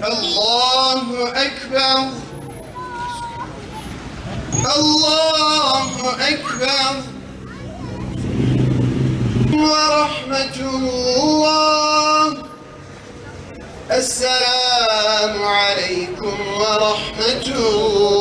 Allahu Ekber. Allahu Ekber. Ve rahmetullah. Esselamu aleyküm ve rahmetullah.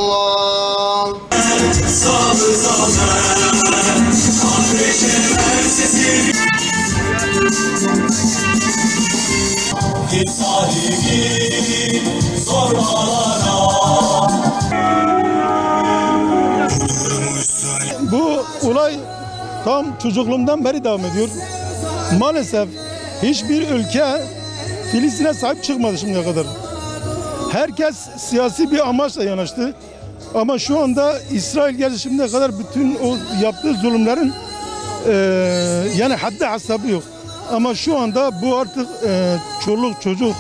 Bu olay tam çocukluğumdan beri devam ediyor. Maalesef hiçbir ülke Filistin'e sahip çıkmadı şimdiye kadar. Herkes siyasi bir amaçla yanaştı. Ama şu anda İsrail geldi şimdiye kadar bütün o yaptığı zulümlerin yani haddi hesabı yok. Ama şu anda bu artık çoluk, çocuk,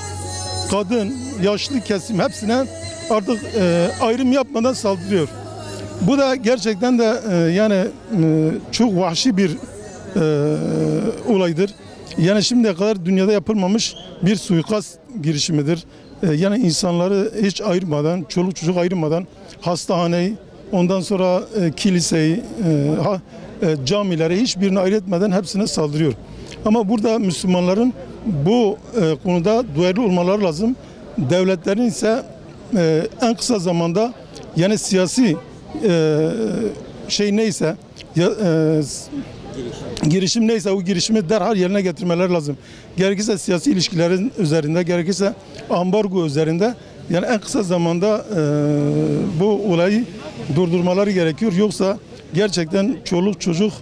kadın, yaşlı kesim hepsine artık ayrım yapmadan saldırıyor. Bu da gerçekten de yani çok vahşi bir olaydır. Yani şimdiye kadar dünyada yapılmamış bir suikast girişimidir. Yani insanları hiç ayırmadan, çoluk çocuk ayırmadan hastahaneyi, ondan sonra kiliseyi, camileri hiçbirini ayırt etmeden hepsine saldırıyor. Ama burada Müslümanların bu konuda duyarlı olmaları lazım. Devletlerin ise en kısa zamanda yani siyasi şey neyse girişim neyse o girişimi derhal yerine getirmeleri lazım. Gerekirse siyasi ilişkilerin üzerinde, gerekirse ambargo üzerinde yani en kısa zamanda bu olayı durdurmaları gerekiyor. Yoksa gerçekten çoluk çocuk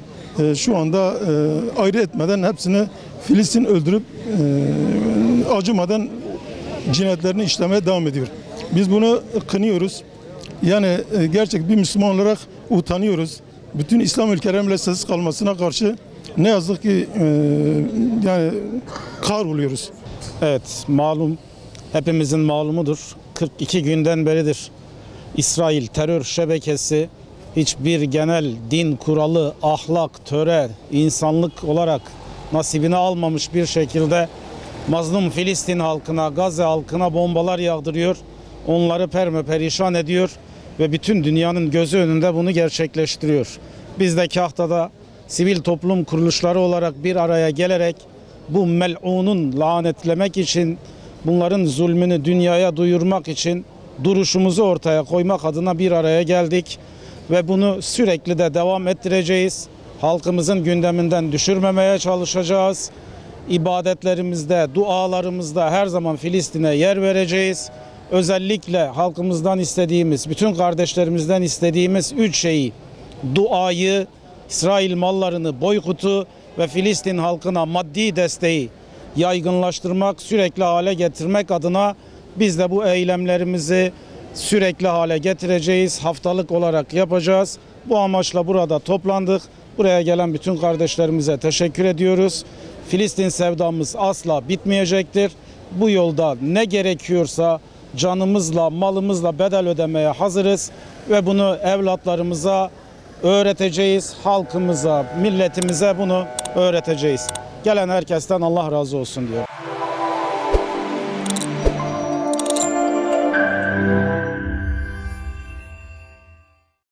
şu anda ayrı etmeden hepsini Filistin öldürüp acımadan cinayetlerini işlemeye devam ediyor. Biz bunu kınıyoruz. Yani gerçek bir Müslüman olarak utanıyoruz. Bütün İslam ülkelerinin sessiz kalmasına karşı ne yazık ki yani kahroluyoruz. Evet, malum, hepimizin malumudur. 42 günden beridir İsrail terör şebekesi hiçbir genel din kuralı, ahlak, töre, insanlık olarak nasibini almamış bir şekilde mazlum Filistin halkına, Gazze halkına bombalar yağdırıyor. Onları perişan ediyor ve bütün dünyanın gözü önünde bunu gerçekleştiriyor. Biz de Kahta'da sivil toplum kuruluşları olarak bir araya gelerek bu mel'unun lanetlemek için, bunların zulmünü dünyaya duyurmak için duruşumuzu ortaya koymak adına bir araya geldik ve bunu sürekli de devam ettireceğiz. Halkımızın gündeminden düşürmemeye çalışacağız. İbadetlerimizde, dualarımızda her zaman Filistin'e yer vereceğiz. Özellikle halkımızdan istediğimiz, bütün kardeşlerimizden istediğimiz 3 şeyi, duayı, İsrail mallarını boykotu ve Filistin halkına maddi desteği yaygınlaştırmak, sürekli hale getirmek adına biz de bu eylemlerimizi sürekli hale getireceğiz, haftalık olarak yapacağız. Bu amaçla burada toplandık. Buraya gelen bütün kardeşlerimize teşekkür ediyoruz. Filistin sevdamız asla bitmeyecektir. Bu yolda ne gerekiyorsa canımızla, malımızla bedel ödemeye hazırız ve bunu evlatlarımıza öğreteceğiz, halkımıza, milletimize bunu öğreteceğiz. Gelen herkesten Allah razı olsun diyor.